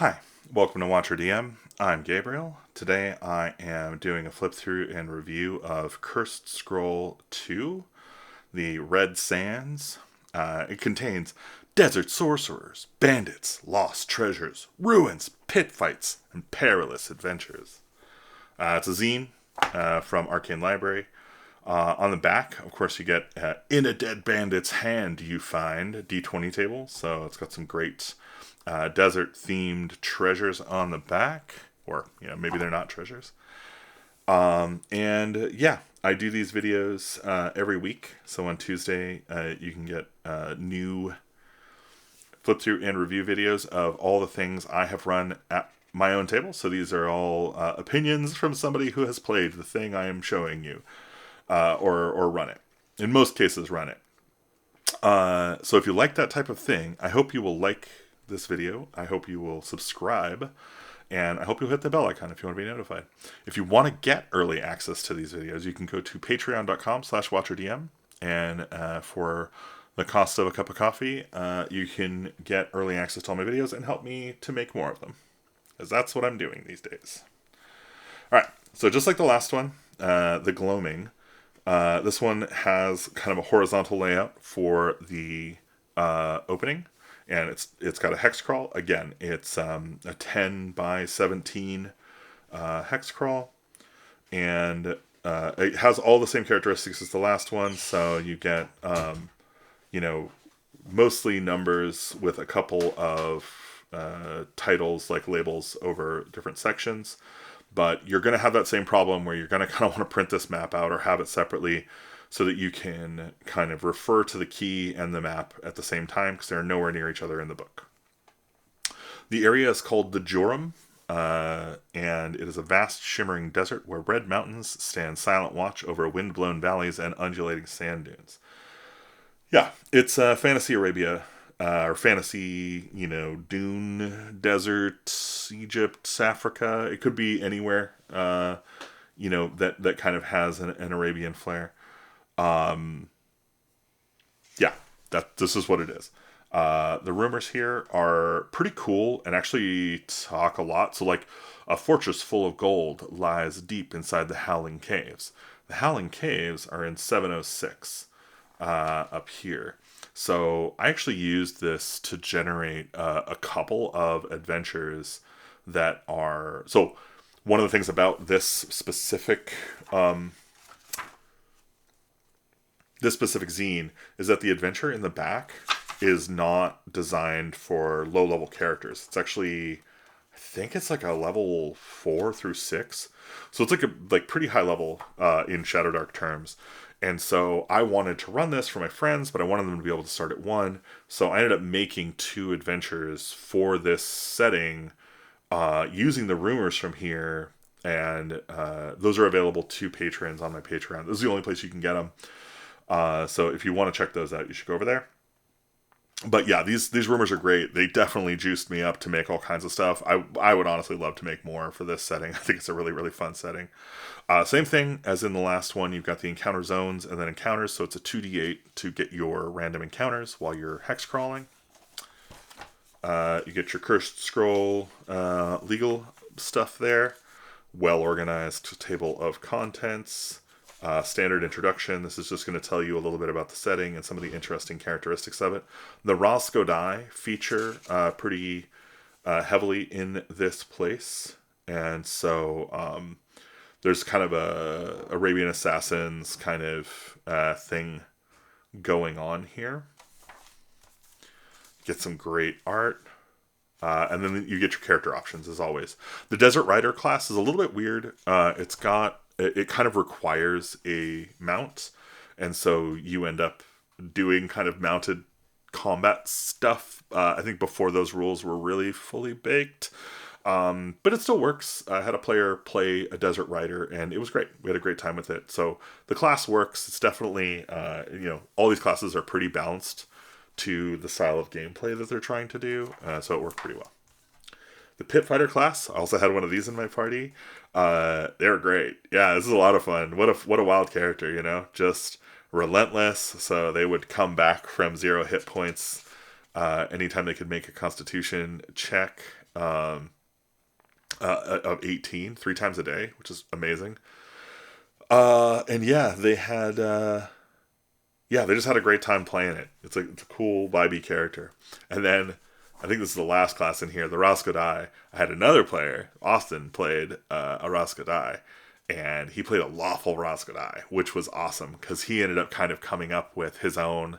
Hi, welcome to Watcher DM. I'm Gabriel. Today I am doing a flip through and review of Cursed Scroll 2, the Red Sands. It contains desert sorcerers, bandits, lost treasures, ruins, pit fights, and perilous adventures. It's a zine from Arcane Library. On the back, of course, you get in a dead bandit's hand you find D20 table. So it's got some great desert themed treasures on the back, or maybe they're not treasures. And yeah, I do these videos every week. So on Tuesday, you can get new flip through and review videos of all the things I have run at my own table. So these are all opinions from somebody who has played the thing I am showing you, or run it. In most cases, run it. So if you like that type of thing, I hope you will like this video. I hope you will subscribe, and I hope you'll hit the bell icon if you want to be notified. If you want to get early access to these videos, you can go to patreon.com/watcherdm, and for the cost of a cup of coffee, you can get early access to all my videos and help me to make more of them, because that's what I'm doing these days. Alright, so just like the last one, the gloaming, this one has kind of a horizontal layout for the opening, and it's got a hex crawl. Again, it's a 10 by 17 hex crawl, and it has all the same characteristics as the last one. So you get mostly numbers with a couple of titles like labels over different sections. But you're going to have that same problem where you're going to kind of want to print this map out or have it separately so that you can kind of refer to the key and the map at the same time, because they're nowhere near each other in the book. The area is called the Djurum, and it is a vast shimmering desert where red mountains stand silent watch over wind-blown valleys and undulating sand dunes. Yeah, it's Fantasy Arabia, or fantasy, dune, desert, Egypt, Africa. It could be anywhere, that kind of has an Arabian flair. Yeah, this is what it is. The rumors here are pretty cool and actually talk a lot. So, like, a fortress full of gold lies deep inside the Howling Caves. The Howling Caves are in 706 up here. So I actually used this to generate a couple of adventures that are... So one of the things about this specific zine is that the adventure in the back is not designed for low-level characters. It's actually... I think it's like a level 4 through 6. So it's like pretty high level in Shadowdark terms. And so I wanted to run this for my friends, but I wanted them to be able to start at 1. So I ended up making 2 adventures for this setting, using the rumors from here. And those are available to patrons on my Patreon. This is the only place you can get them. So if you want to check those out, you should go over there. But yeah, these rumors are great. They definitely juiced me up to make all kinds of stuff. I would honestly love to make more for this setting. I think it's a really, really fun setting. Same thing as in the last one. You've got the encounter zones and then encounters. So it's a 2d8 to get your random encounters while you're hex crawling. You get your Cursed Scroll legal stuff there. Well-organized table of contents. Standard introduction. This is just going to tell you a little bit about the setting and some of the interesting characteristics of it. The ras-godai feature pretty heavily in this place, and so there's kind of a Arabian Assassins kind of thing going on here. Get some great art. And then you get your character options, as always. The Desert Rider class is a little bit weird. It kind of requires a mount, and so you end up doing kind of mounted combat stuff. I think before those rules were really fully baked, but it still works. I had a player play a Desert Rider, and it was great. We had a great time with it. So the class works. It's definitely, all these classes are pretty balanced to the style of gameplay that they're trying to do, so it worked pretty well. The Pit Fighter class, I also had one of these in my party. They were great. Yeah, this is a lot of fun. What a wild character, just relentless. So they would come back from 0 hit points anytime they could make a Constitution check, of 18 3 times a day, which is amazing. And yeah, they just had a great time playing it. It's a cool vibey character. And then I think this is the last class in here, the ras-godai. I had another player, Austin, played a ras-godai, and he played a lawful ras-godai, which was awesome because he ended up kind of coming up with his own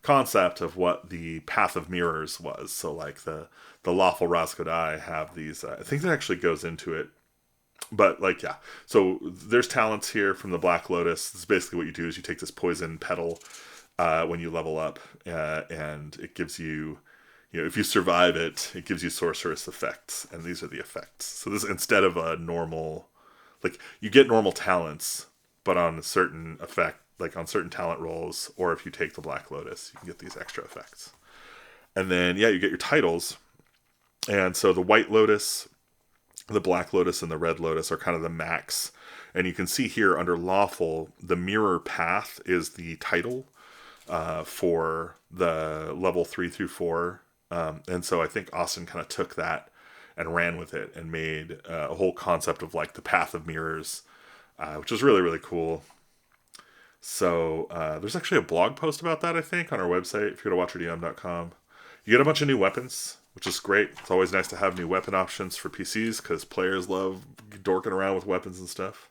concept of what the path of mirrors was. So like the lawful ras-godai have these. I think that actually goes into it. But like, yeah, so there's talents here from the Black Lotus. This is basically what you do is you take this poison petal when you level up, and it gives you, if you survive it, it gives you sorceress effects, and these are the effects. So this, instead of a normal, like, you get normal talents, but on a certain effect, like on certain talent rolls, or if you take the Black Lotus, you can get these extra effects. And then, yeah, you get your titles. And so the White Lotus, the Black Lotus, and the Red Lotus are kind of the max. And you can see here under lawful, the mirror path is the title for the level 3 through 4. And so I think Austin kind of took that and ran with it and made a whole concept of like the path of mirrors, which is really, really cool. So there's actually a blog post about that, I think, on our website, if you go to watcherdm.com. You get a bunch of new weapons, which is great. It's always nice to have new weapon options for PCs because players love dorking around with weapons and stuff.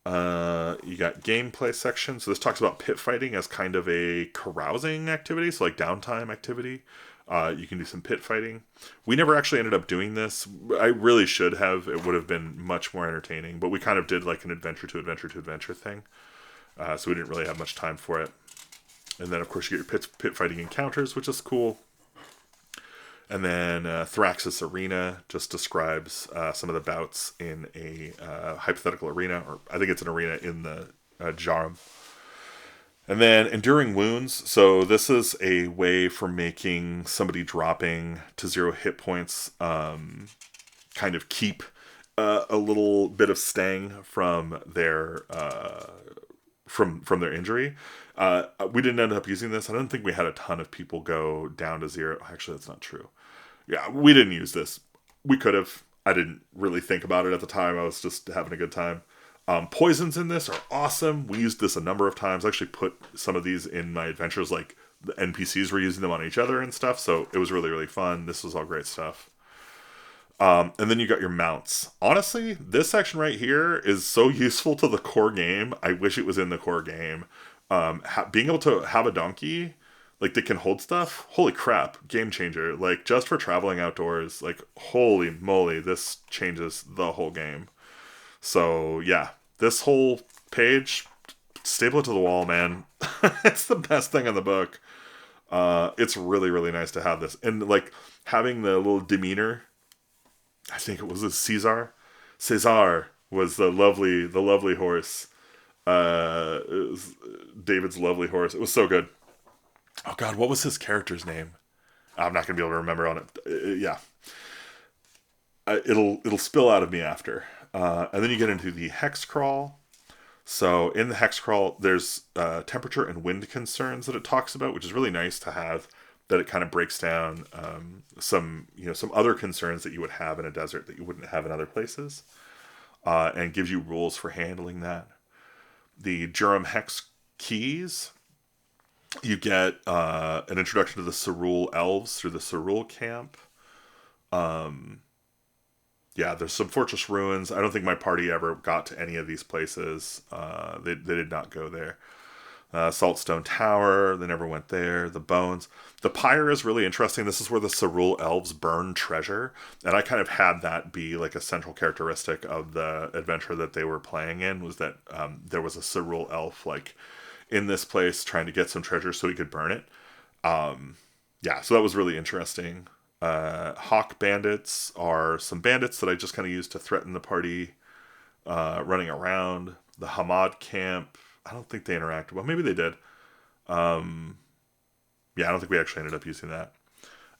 You got gameplay section. So this talks about pit fighting as kind of a carousing activity, so like downtime activity. You can do some pit fighting. We never actually ended up doing this. I really should have. It would have been much more entertaining, but we kind of did like an adventure to adventure to adventure thing. So we didn't really have much time for it. And then, of course, you get your pit fighting encounters, which is cool. And then Thraxis Arena just describes some of the bouts in a hypothetical arena, or I think it's an arena in the Djurum. And then Enduring Wounds. So this is a way for making somebody dropping to 0 hit points kind of keep a little bit of stang from their from their injury. We didn't end up using this. I don't think we had a ton of people go down to 0. Actually, that's not true. Yeah, we didn't use this. We could have. I didn't really think about it at the time. I was just having a good time. Poisons in this are awesome. We used this a number of times. I actually put some of these in my adventures, like the NPCs were using them on each other and stuff, so it was really, really fun. This was all great stuff. And then you got your mounts. Honestly, this section right here is so useful to the core game. I wish it was in the core game. Being able to have a donkey, like, that can hold stuff, holy crap, game changer. Like, just for traveling outdoors, like, holy moly, this changes the whole game. So, yeah, this whole page, staple it to the wall, man. It's the best thing in the book. It's really, really nice to have this. And, like, having the little demeanor, I think it was a Caesar was the lovely horse. It was David's lovely horse. It was so good. Oh God, what was his character's name? I'm not gonna be able to remember on it. Yeah, it'll spill out of me after. And then you get into the hex crawl. So in the hex crawl, there's temperature and wind concerns that it talks about, which is really nice to have. That it kind of breaks down some other concerns that you would have in a desert that you wouldn't have in other places, and gives you rules for handling that. The Djurum hex keys. You get an introduction to the Cerule elves through the Cerule camp. Yeah, there's some fortress ruins. I don't think my party ever got to any of these places. They did not go there. Saltstone Tower, they never went there. The Bones. The Pyre is really interesting. This is where the Cerule elves burn treasure. And I kind of had that be like a central characteristic of the adventure that they were playing in, was that there was a Cerule elf like in this place trying to get some treasure so he could burn it. Yeah, so that was really interesting. Hawk bandits are some bandits that I just kind of used to threaten the party running around. The Hamad camp, I don't think they interacted. Well, maybe they did. Yeah, I don't think we actually ended up using that.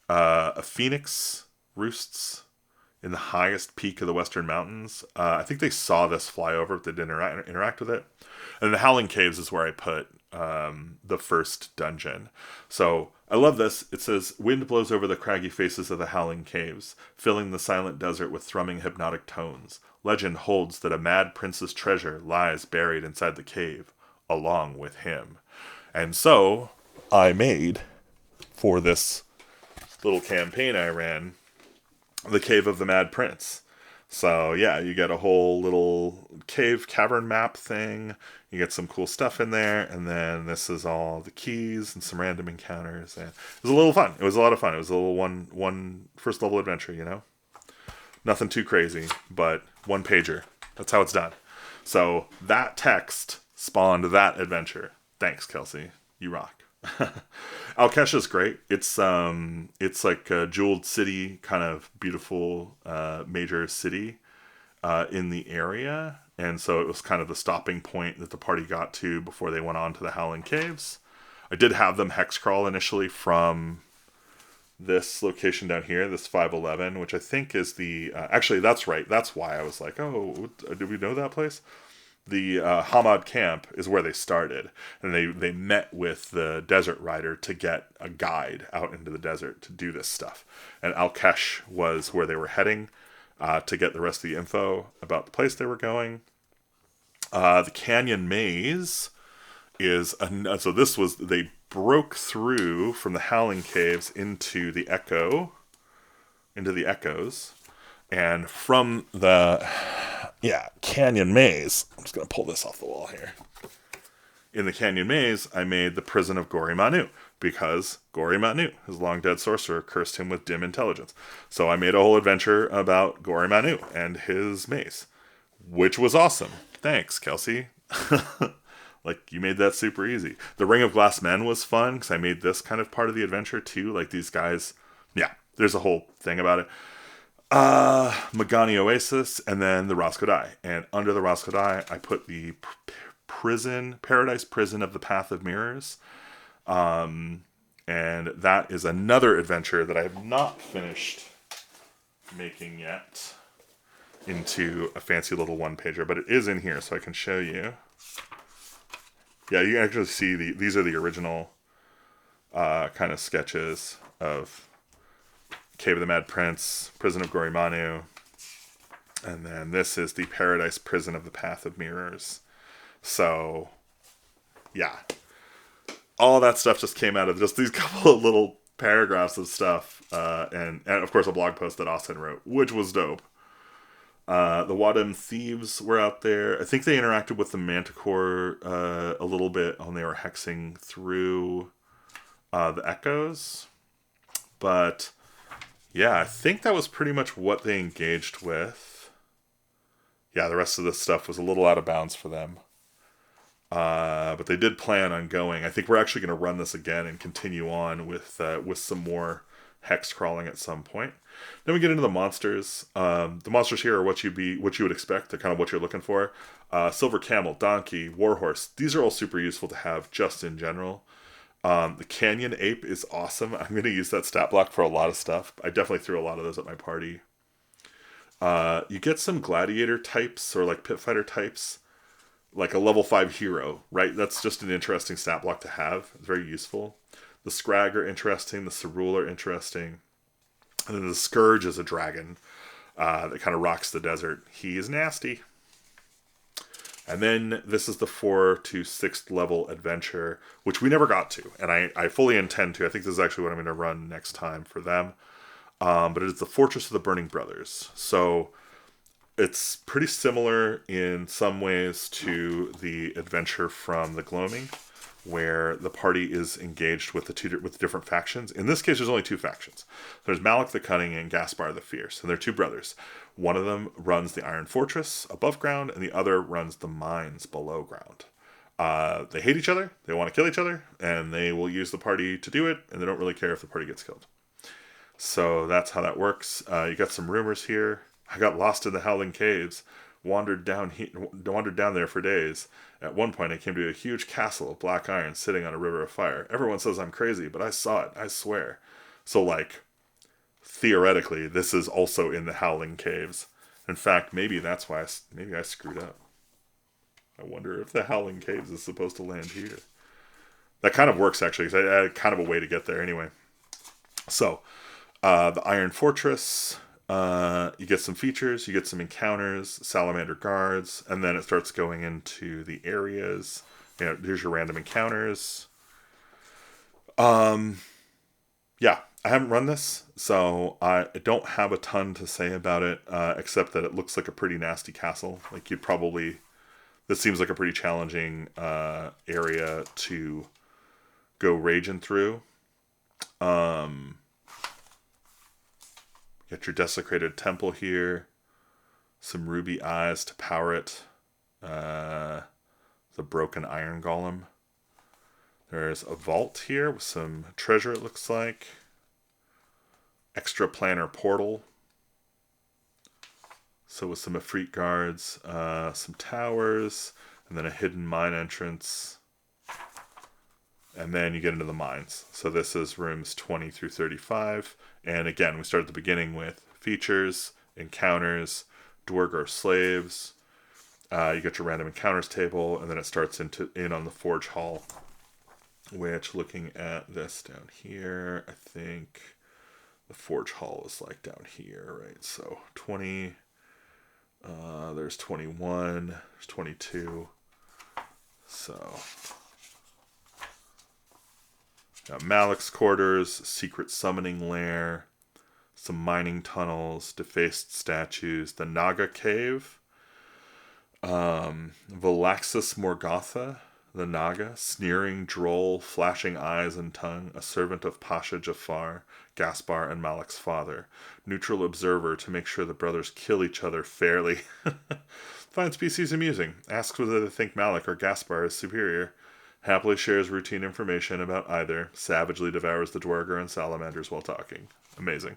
A phoenix roosts in the highest peak of the Western Mountains. I think they saw this fly over, but they didn't interact with it. And the Howling Caves is where I put the first dungeon. So I love this. It says, wind blows over the craggy faces of the Howling Caves, filling the silent desert with thrumming hypnotic tones. Legend holds that a mad prince's treasure lies buried inside the cave, along with him. And so I made, for this little campaign I ran, the Cave of the Mad Prince. So yeah, you get a whole little cavern map thing. You get some cool stuff in there, and then this is all the keys and some random encounters. And it was a little fun. It was a lot of fun. It was a little one first level adventure, you know? Nothing too crazy, but one pager. That's how it's done. So that text spawned that adventure. Thanks, Kelsey. You rock. Alkesh is great. It's like a jeweled city, kind of beautiful major city in the area, and so it was kind of the stopping point that the party got to before they went on to the Howling Caves. I did have them hex crawl initially from this location down here, this 511, which I think is the actually that's right. That's why I was like, oh, did we know that place? The Hamad camp is where they started, and they met with the desert rider to get a guide out into the desert to do this stuff. And Alkesh was where they were heading to get the rest of the info about the place they were going. The Canyon Maze is so this was, they broke through from the Howling Caves into the Echoes, and from the Canyon Maze. I'm just going to pull this off the wall here. In the Canyon Maze, I made the prison of Gori Manu, because Gori Manu, his long-dead sorcerer, cursed him with dim intelligence. So I made a whole adventure about Gori Manu and his maze, which was awesome. Thanks, Kelsey. Like, you made that super easy. The Ring of Glass Men was fun, because I made this kind of part of the adventure, too. Like, these guys, there's a whole thing about it. Magani Oasis, and then the ras-godai. And under the ras-godai, I put the Paradise Prison of the Path of Mirrors. And that is another adventure that I have not finished making yet into a fancy little one-pager, but it is in here, so I can show you. Yeah, you can actually see these are the original kind of sketches of Cave of the Mad Prince, Prison of Gori Manu, and then this is the Paradise Prison of the Path of Mirrors. So, yeah. All that stuff just came out of just these couple of little paragraphs of stuff, and of course a blog post that Austin wrote, which was dope. The Wadham Thieves were out there. I think they interacted with the Manticore a little bit when they were hexing through the Echoes. But yeah, I think that was pretty much what they engaged with. Yeah, the rest of this stuff was a little out of bounds for them. But they did plan on going. I think we're actually going to run this again and continue on with some more hex crawling at some point. Then we get into the monsters. The monsters here are what you would expect. They're kind of what you're looking for. Silver Camel, Donkey, Warhorse. These are all super useful to have just in general. The Canyon Ape is awesome. I'm going to use that stat block for a lot of stuff. I definitely threw a lot of those at my party. You get some gladiator types or like pit fighter types, like a level 5 hero, right? That's just an interesting stat block to have. It's very useful. The Scrag are interesting. The Cerule are interesting. And then the Scourge is a dragon that kind of rocks the desert. He is nasty. And then this is the 4 to 6th level adventure, which we never got to. And I fully intend to. I think this is actually what I'm going to run next time for them. But it is the Fortress of the Burning Brothers. So it's pretty similar in some ways to the adventure from the Gloaming, where the party is engaged with the different factions. In this case, there's only 2 factions. There's Malik the Cunning and Gaspar the Fierce, and they're 2 brothers. One of them runs the Iron Fortress above ground, and the other runs the mines below ground. They hate each other, they want to kill each other, and they will use the party to do it, and they don't really care if the party gets killed. So that's how that works. You got some rumors here. I got lost in the Howling Caves, wandered down there for days. At one point, I came to a huge castle of black iron sitting on a river of fire. Everyone says I'm crazy, but I saw it, I swear. So, like, theoretically, this is also in the Howling Caves. In fact, maybe that's why I screwed up. I wonder if the Howling Caves is supposed to land here. That kind of works, actually, because I had kind of a way to get there anyway. So, the Iron Fortress, you get some features, you get some encounters, salamander guards, and then it starts going into the areas. Here's your random encounters. Yeah, I haven't run this, so I don't have a ton to say about it, except that it looks like a pretty nasty castle. Like, this seems like a pretty challenging area to go raging through. Get your desecrated temple here. Some ruby eyes to power it. The broken iron golem. There's a vault here with some treasure, it looks like. Extra planar portal. So with some efreet guards, some towers, and then a hidden mine entrance. And then you get into the mines. So this is rooms 20 through 35. And again, we start at the beginning with features, encounters, Dwargar slaves. You get your random encounters table, and then it starts in on the Forge Hall. Which, looking at this down here, I think the Forge Hall is like down here, right? So 20, there's 21, there's 22. So got Malik's quarters, secret summoning lair, some mining tunnels, defaced statues, the Naga cave, Valaxis Morgotha, the Naga, sneering, droll, flashing eyes and tongue, a servant of Pasha Jafar, Gaspar, and Malik's father. Neutral observer to make sure the brothers kill each other fairly. Finds PCs amusing. Asks whether they think Malik or Gaspar is superior. Happily shares routine information about either. Savagely devours the Dwargar and salamanders while talking. Amazing.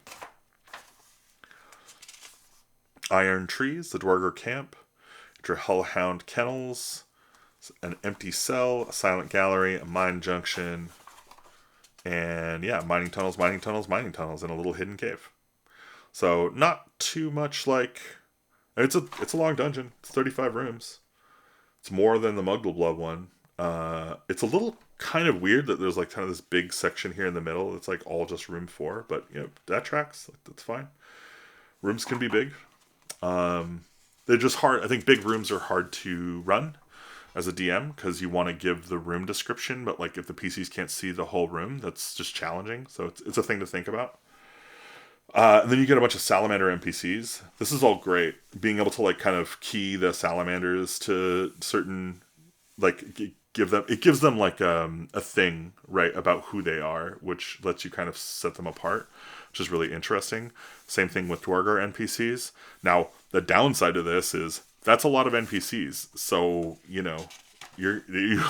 Iron Trees, the Dwargar camp. Your Hullhound kennels. An empty cell, a silent gallery, a mine junction, and yeah, mining tunnels, in a little hidden cave. So not too much like it's a long dungeon. It's 35 rooms. It's more than the Muggle Blood one. It's a little kind of weird that there's like kind of this big section here in the middle. It's like all just room 4, but that tracks. That's fine. Rooms can be big. They're just hard. I think big rooms are hard to run as a DM, because you want to give the room description, but like if the PCs can't see the whole room, that's just challenging. So it's a thing to think about. And then you get a bunch of salamander NPCs. This is all great. Being able to like kind of key the salamanders to certain, like gives them like a thing, right, about who they are, which lets you kind of set them apart, which is really interesting. Same thing with Dwargar NPCs. Now, the downside of this is that's a lot of NPCs. So, you want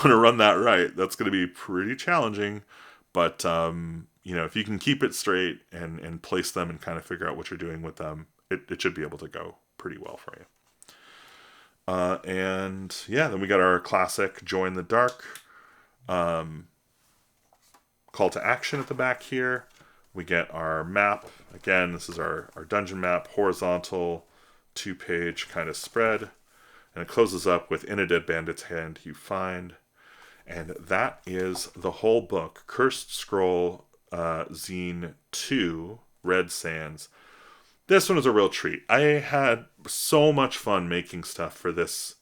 to run that right. That's going to be pretty challenging. But, if you can keep it straight and place them and kind of figure out what you're doing with them, it should be able to go pretty well for you. Then we got our classic Join the Dark call to action at the back here. We get our map. Again, this is our dungeon map, horizontal, 2-page kind of spread, and it closes up with in a dead bandit's hand you find, and that is the whole book. Cursed Scroll Zine 2, Red Sands. This one is a real treat. I had so much fun making stuff for this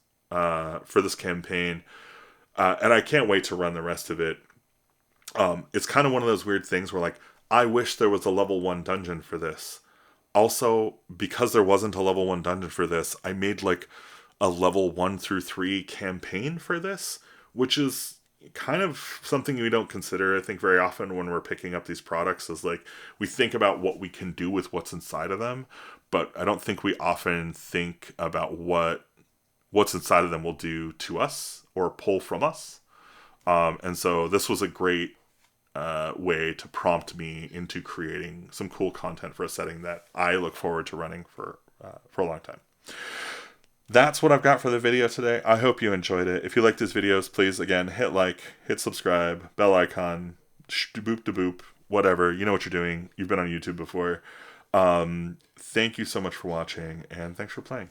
campaign, and I can't wait to run the rest of it. It's kind of one of those weird things where like I wish there was a level 1 dungeon for this. Also, because there wasn't a level 1 dungeon for this, I made like a level 1 through 3 campaign for this, which is kind of something we don't consider, I think, very often when we're picking up these products. Is like we think about what we can do with what's inside of them, but I don't think we often think about what's inside of them will do to us or pull from us. And so this was a great way to prompt me into creating some cool content for a setting that I look forward to running for a long time. That's what I've got for the video today. I hope you enjoyed it. If you like these videos, please, again, hit like, hit subscribe, bell icon, boop to boop, whatever. You know what you're doing. You've been on YouTube before. Thank you so much for watching, and thanks for playing.